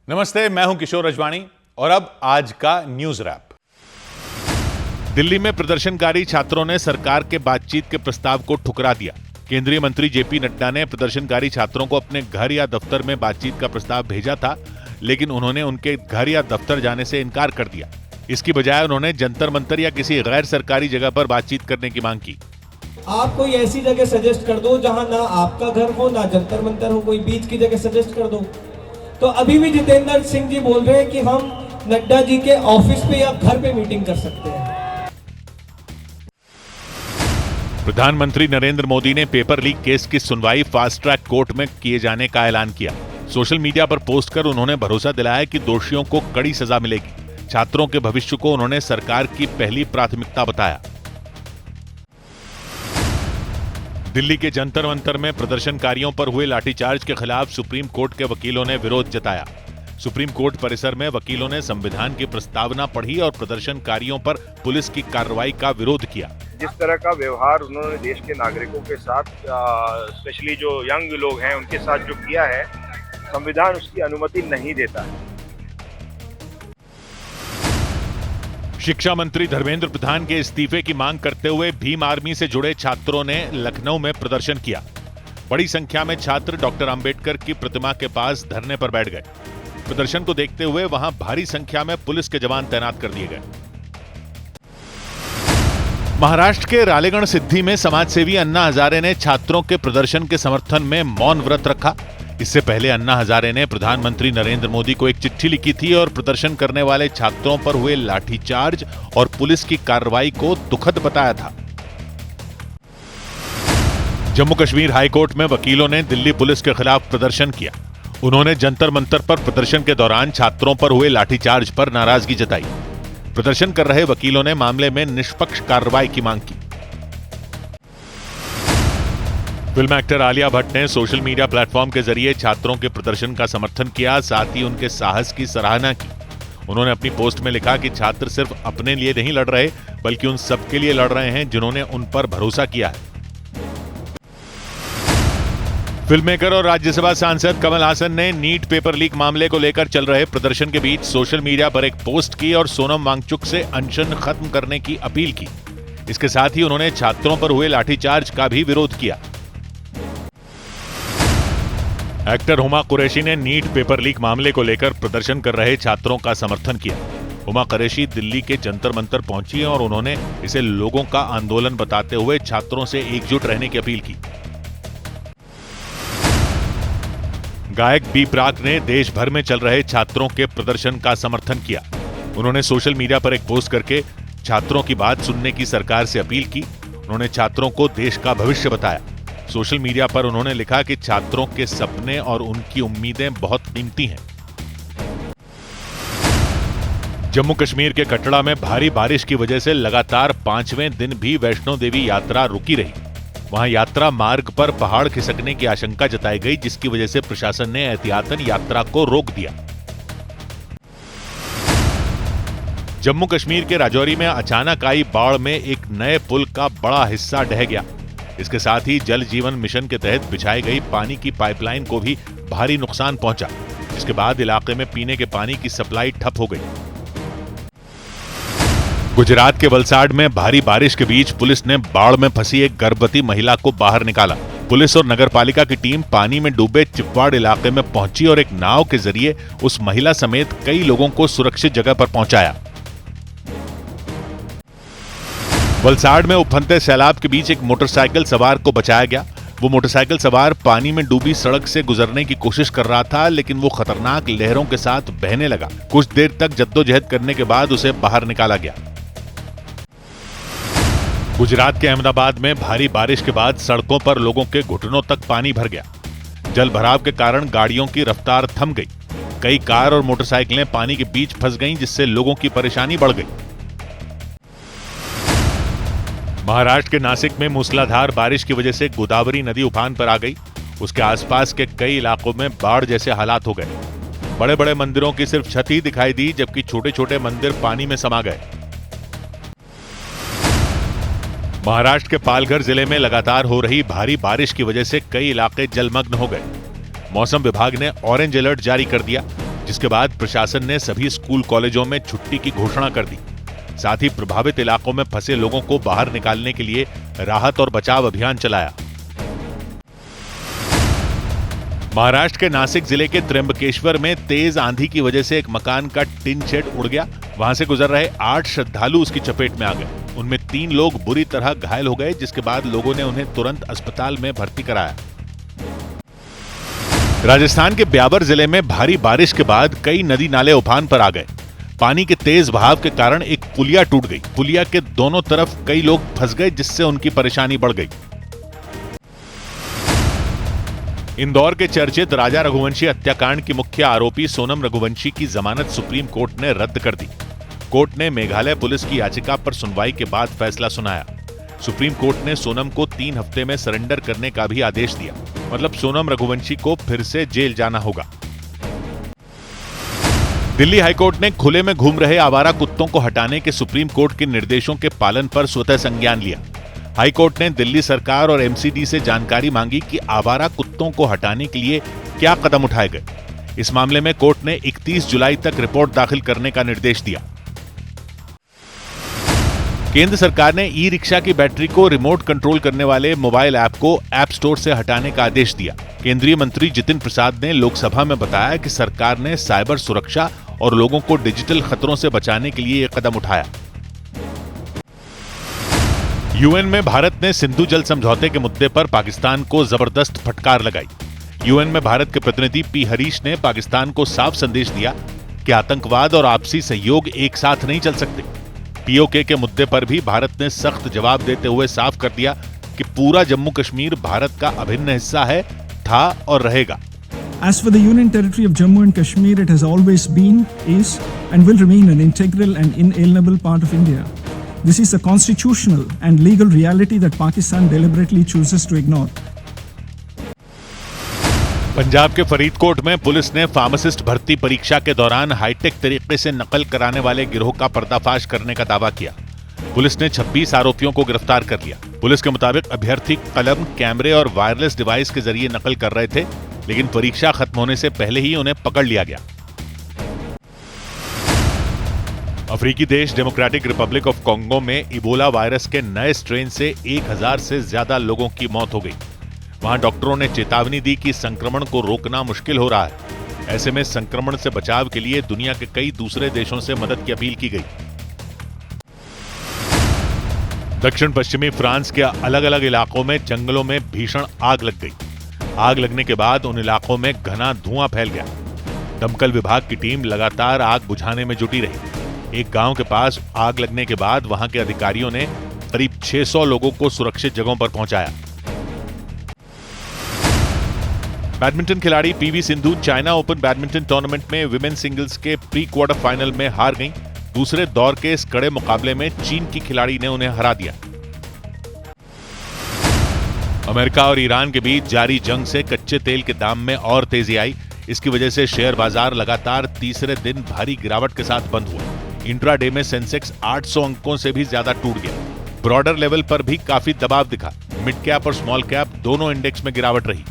नमस्ते, मैं हूं किशोर अजवाणी और अब आज का न्यूज रैप। दिल्ली में प्रदर्शनकारी छात्रों ने सरकार के बातचीत के प्रस्ताव को ठुकरा दिया। केंद्रीय मंत्री जेपी नड्डा ने प्रदर्शनकारी छात्रों को अपने घर या दफ्तर में बातचीत का प्रस्ताव भेजा था, लेकिन उन्होंने उनके घर या दफ्तर जाने से इनकार कर दिया। इसकी बजाय उन्होंने जंतर मंतर या किसी गैर सरकारी जगह पर बातचीत करने की मांग की। आप कोई ऐसी जगह सजेस्ट कर दो जहां ना आपका घर हो ना जंतर मंतर हो, कोई बीच की जगह सजेस्ट कर दो। तो अभी भी जितेंद्र सिंह जी बोल रहे हैं कि हम नड्डा जी के ऑफिस पे या घर पे मीटिंग कर सकते हैं। प्रधानमंत्री नरेंद्र मोदी ने पेपर लीक केस की सुनवाई फास्ट ट्रैक कोर्ट में किए जाने का ऐलान किया। सोशल मीडिया पर पोस्ट कर उन्होंने भरोसा दिलाया कि दोषियों को कड़ी सजा मिलेगी। छात्रों के भविष्य को उन्होंने सरकार की पहली प्राथमिकता बताया। दिल्ली के जंतर मंतर में प्रदर्शनकारियों पर हुए लाठीचार्ज के खिलाफ सुप्रीम कोर्ट के वकीलों ने विरोध जताया। सुप्रीम कोर्ट परिसर में वकीलों ने संविधान की प्रस्तावना पढ़ी और प्रदर्शनकारियों पर पुलिस की कार्रवाई का विरोध किया। जिस तरह का व्यवहार उन्होंने देश के नागरिकों के साथ, स्पेशली जो यंग लोग हैं उनके साथ जो किया है, संविधान उसकी अनुमति नहीं देता है। शिक्षा मंत्री धर्मेंद्र प्रधान के इस्तीफे की मांग करते हुए भीम आर्मी से जुड़े छात्रों ने लखनऊ में प्रदर्शन किया। बड़ी संख्या में छात्र डॉक्टर अंबेडकर की प्रतिमा के पास धरने पर बैठ गए। प्रदर्शन को देखते हुए वहां भारी संख्या में पुलिस के जवान तैनात कर दिए गए। महाराष्ट्र के रालेगण सिद्धि में समाजसेवी अन्ना हजारे ने छात्रों के प्रदर्शन के समर्थन में मौन व्रत रखा। इससे पहले अन्ना हजारे ने प्रधानमंत्री नरेंद्र मोदी को एक चिट्ठी लिखी थी और प्रदर्शन करने वाले छात्रों पर हुए लाठीचार्ज और पुलिस की कार्रवाई को दुखद बताया था। जम्मू कश्मीर हाईकोर्ट में वकीलों ने दिल्ली पुलिस के खिलाफ प्रदर्शन किया। उन्होंने जंतर मंतर पर प्रदर्शन के दौरान छात्रों पर हुए लाठीचार्ज पर नाराजगी जताई। प्रदर्शन कर रहे वकीलों ने मामले में निष्पक्ष कार्रवाई की मांग की। फिल्म एक्टर आलिया भट्ट ने सोशल मीडिया प्लेटफॉर्म के जरिए छात्रों के प्रदर्शन का समर्थन किया, साथ ही उनके साहस की सराहना की। उन्होंने अपनी पोस्ट में लिखा कि छात्र सिर्फ अपने लिए नहीं लड़ रहे, बल्कि उन सबके लिए लड़ रहे हैं जिन्होंने उन पर भरोसा किया है। फिल्ममेकर और राज्यसभा सांसद कमल हासन ने नीट पेपर लीक मामले को लेकर चल रहे प्रदर्शन के बीच सोशल मीडिया पर एक पोस्ट की और सोनम वांगचुक से अनशन खत्म करने की अपील की। इसके साथ ही उन्होंने छात्रों पर हुए लाठीचार्ज का भी विरोध किया। एक्टर हुमा कुरैशी ने नीट पेपर लीक मामले को लेकर प्रदर्शन कर रहे छात्रों का समर्थन किया। हुमा कुरैशी दिल्ली के जंतर मंतर पहुंची और उन्होंने इसे लोगों का आंदोलन बताते हुए छात्रों से एकजुट रहने की अपील की। गायक बी प्राक ने देश भर में चल रहे छात्रों के प्रदर्शन का समर्थन किया। उन्होंने सोशल मीडिया पर एक पोस्ट करके छात्रों की बात सुनने की सरकार से अपील की। उन्होंने छात्रों को देश का भविष्य बताया। सोशल मीडिया पर उन्होंने लिखा कि छात्रों के सपने और उनकी उम्मीदें बहुत कीमती हैं। जम्मू कश्मीर के कटड़ा में भारी बारिश की वजह से लगातार 5वें दिन भी वैष्णो देवी यात्रा रुकी रही। वहां यात्रा मार्ग पर पहाड़ खिसकने की आशंका जताई गई, जिसकी वजह से प्रशासन ने एहतियातन यात्रा को रोक दिया। जम्मू कश्मीर के राजौरी में अचानक आई बाढ़ में एक नए पुल का बड़ा हिस्सा ढह गया। इसके साथ ही जल जीवन मिशन के तहत बिछाई गई पानी की पाइपलाइन को भी भारी नुकसान पहुंचा, जिसके बाद इलाके में पीने के पानी की सप्लाई ठप हो गई। गुजरात के वलसाड में भारी बारिश के बीच पुलिस ने बाढ़ में फंसी एक गर्भवती महिला को बाहर निकाला। पुलिस और नगरपालिका की टीम पानी में डूबे चिपवाड़ इलाके में पहुंची और एक नाव के जरिए उस महिला समेत कई लोगों को सुरक्षित जगह पर पहुंचाया। वलसाड में उफनते सैलाब के बीच एक मोटरसाइकिल सवार को बचाया गया। वो मोटरसाइकिल सवार पानी में डूबी सड़क से गुजरने की कोशिश कर रहा था, लेकिन वो खतरनाक लहरों के साथ बहने लगा। कुछ देर तक जद्दोजहद करने के बाद उसे बाहर निकाला गया। गुजरात के अहमदाबाद में भारी बारिश के बाद सड़कों पर लोगों के घुटनों तक पानी भर गया। जल भराव के कारण गाड़ियों की रफ्तार थम गई। कई कार और मोटरसाइकिलें पानी के बीच फंस गईं, जिससे लोगों की परेशानी बढ़ गई। महाराष्ट्र के नासिक में मूसलाधार बारिश की वजह से गोदावरी नदी उफान पर आ गई। उसके आसपास के कई इलाकों में बाढ़ जैसे हालात हो गए। बड़े बड़े मंदिरों की सिर्फ छत ही दिखाई दी, जबकि छोटे छोटे मंदिर पानी में समा गए। महाराष्ट्र के पालघर जिले में लगातार हो रही भारी बारिश की वजह से कई इलाके जलमग्न हो गए। मौसम विभाग ने ऑरेंज अलर्ट जारी कर दिया। जिसके बाद प्रशासन ने सभी स्कूल कॉलेजों में छुट्टी की घोषणा कर दी। साथ ही प्रभावित इलाकों में फंसे लोगों को बाहर निकालने के लिए राहत और बचाव अभियान चलाया। महाराष्ट्र के नासिक जिले के त्र्यंबकेश्वर में तेज आंधी की वजह से एक मकान का टिन शेड उड़ गया। वहां से गुजर रहे 8 श्रद्धालु उसकी चपेट में आ गए। उनमें 3 लोग बुरी तरह घायल हो गए, जिसके बाद लोगों ने उन्हें तुरंत अस्पताल में भर्ती कराया। राजस्थान के ब्यावर जिले में भारी बारिश के बाद कई नदी नाले उफान पर आ गए। पानी के तेज बहाव के कारण एक पुलिया टूट गई। पुलिया के दोनों तरफ कई लोग फंस गए, जिससे उनकी परेशानी बढ़ गई। इंदौर के चर्चित राजा रघुवंशी हत्याकांड की मुख्य आरोपी सोनम रघुवंशी की जमानत सुप्रीम कोर्ट ने रद्द कर दी। कोर्ट ने मेघालय पुलिस की याचिका पर सुनवाई के बाद फैसला सुनाया। सुप्रीम कोर्ट ने सोनम को 3 हफ्ते में सरेंडर करने का भी आदेश दिया। मतलब सोनम रघुवंशी को फिर से जेल जाना होगा। दिल्ली हाईकोर्ट ने खुले में घूम रहे आवारा कुत्तों को हटाने के सुप्रीम कोर्ट के निर्देशों के पालन पर स्वतः संज्ञान लिया। हाईकोर्ट ने दिल्ली सरकार और एमसीडी से जानकारी मांगी कि आवारा कुत्तों को हटाने के लिए क्या कदम उठाए गए। इस मामले में कोर्ट ने 31 जुलाई तक रिपोर्ट दाखिल करने का निर्देश दिया। केंद्र सरकार ने ई रिक्शा की बैटरी को रिमोट कंट्रोल करने वाले मोबाइल ऐप को ऐप स्टोर से हटाने का आदेश दिया। केंद्रीय मंत्री जितिन प्रसाद ने लोकसभा में बताया कि सरकार ने साइबर सुरक्षा और लोगों को डिजिटल खतरों से बचाने के लिए यह कदम उठाया। यूएन में भारत ने सिंधु जल समझौते के मुद्दे पर पाकिस्तान को जबरदस्त फटकार लगाई। यूएन में भारत के प्रतिनिधि पी हरीश ने पाकिस्तान को साफ संदेश दिया कि आतंकवाद और आपसी सहयोग एक साथ नहीं चल सकते। पीओके के मुद्दे पर भी भारत ने सख्त जवाब देते हुए साफ कर दिया कि पूरा जम्मू कश्मीर भारत का अभिन्न हिस्सा है, था और रहेगा। As for the Union Territory of Jammu and Kashmir, it has always been, is, and will remain an integral and inalienable part of India. This is a constitutional and legal reality that Pakistan deliberately chooses to ignore. Punjab के फरीदकोट में police ने pharmacist भर्ती परीक्षा के दौरान hi tech तरीके से नकल कराने वाले गिरोह का पर्दाफाश करने का दावा किया। पुलिस ने 26 आरोपियों को गिरफ्तार कर लिया। पुलिस के मुताबिक अभ्यर्थी कलम, कैमरे और वायरलेस डिवाइस के जरिए नकल कर रहे थे, लेकिन परीक्षा खत्म होने से पहले ही उन्हें पकड़ लिया गया। अफ्रीकी देश डेमोक्रेटिक रिपब्लिक ऑफ कॉन्गो में इबोला वायरस के नए स्ट्रेन से 1000 से ज्यादा लोगों की मौत हो गई। वहां डॉक्टरों ने चेतावनी दी कि संक्रमण को रोकना मुश्किल हो रहा है। ऐसे में संक्रमण से बचाव के लिए दुनिया के कई दूसरे देशों से मदद की अपील की गई। दक्षिण पश्चिमी फ्रांस के अलग अलग इलाकों में जंगलों में भीषण आग लग गई। आग लगने के बाद उन इलाकों में घना धुआं फैल गया। दमकल विभाग की टीम लगातार आग बुझाने में जुटी रही। एक गांव के पास आग लगने के बाद वहां के अधिकारियों ने करीब 600 लोगों को सुरक्षित जगहों पर पहुंचाया। बैडमिंटन खिलाड़ी PV Sindhu China open badminton tournament में विमेन सिंगल्स के प्री क्वार्टर फाइनल में हार गईं। दूसरे दौर के इस कड़े मुकाबले में चीन की खिलाड़ी ने उन्हें हरा दिया। अमेरिका और ईरान के बीच जारी जंग से कच्चे तेल के दाम में और तेजी आई। इसकी वजह से शेयर बाजार लगातार तीसरे दिन भारी गिरावट के साथ बंद हुआ। इंट्राडे में सेंसेक्स 800 अंकों से भी ज्यादा टूट गया। ब्रॉडर लेवल पर भी काफी दबाव दिखा। मिड कैप और स्मॉल कैप दोनों इंडेक्स में गिरावट रही।